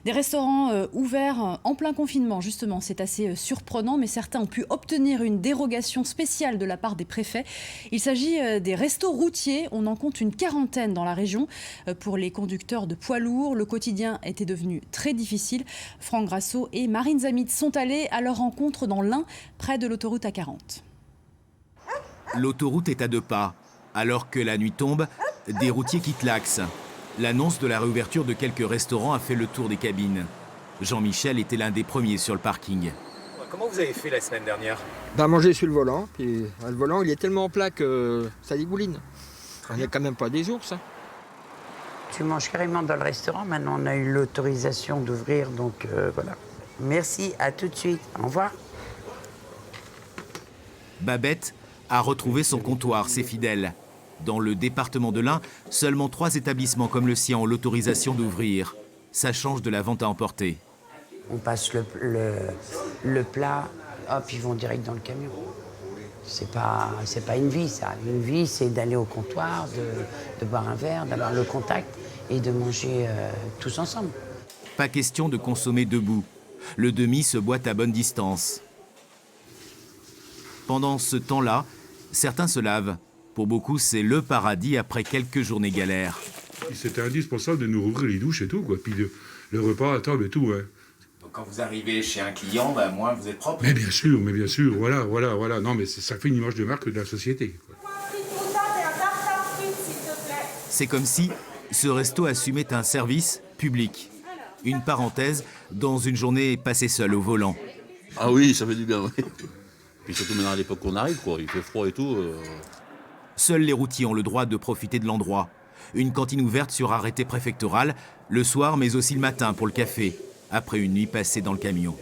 Des restaurants ouverts en plein confinement, justement, c'est assez surprenant, mais certains ont pu obtenir une dérogation spéciale de la part des préfets. Il s'agit des restos routiers, on en compte une quarantaine dans la région. Pour les conducteurs de poids lourds, le quotidien était devenu très difficile. Franck Grasso et Marine Zamit sont allés à leur rencontre dans l'Ain, près de l'autoroute A40. L'autoroute est à 2 pas. Alors que la nuit tombe, des routiers quittent l'axe. L'annonce de la réouverture de quelques restaurants a fait le tour des cabines. Jean-Michel était l'un des premiers sur le parking. Comment vous avez fait la semaine dernière? Manger sur le volant, puis le volant il est tellement plat que ça dégouline. On n'est quand même pas des ours. Hein. Tu manges carrément dans le restaurant, maintenant on a eu l'autorisation d'ouvrir, donc voilà. Merci, à tout de suite, au revoir. Babette a retrouvé son comptoir, ses fidèles. Dans le département de l'Ain, seulement 3 établissements comme le sien ont l'autorisation d'ouvrir. Ça change de la vente à emporter. On passe le plat, hop, ils vont direct dans le camion. C'est pas une vie, ça. Une vie, c'est d'aller au comptoir, de boire un verre, d'avoir le contact et de manger tous ensemble. Pas question de consommer debout. Le demi se boit à bonne distance. Pendant ce temps-là, certains se lavent. Pour beaucoup, c'est le paradis après quelques journées galères. C'était indispensable de nous rouvrir les douches et tout, quoi. Puis le repas à table et tout, ouais. Donc quand vous arrivez chez un client, moins vous êtes propre. Mais bien sûr, voilà. Non, mais ça fait une image de marque de la société, quoi. C'est comme si ce resto assumait un service public. Une parenthèse dans une journée passée seule au volant. Ah oui, ça fait du bien, oui. Puis surtout maintenant à l'époque qu'on arrive, quoi. Il fait froid et tout. Seuls les routiers ont le droit de profiter de l'endroit. Une cantine ouverte sur arrêté préfectoral, le soir mais aussi le matin pour le café, après une nuit passée dans le camion.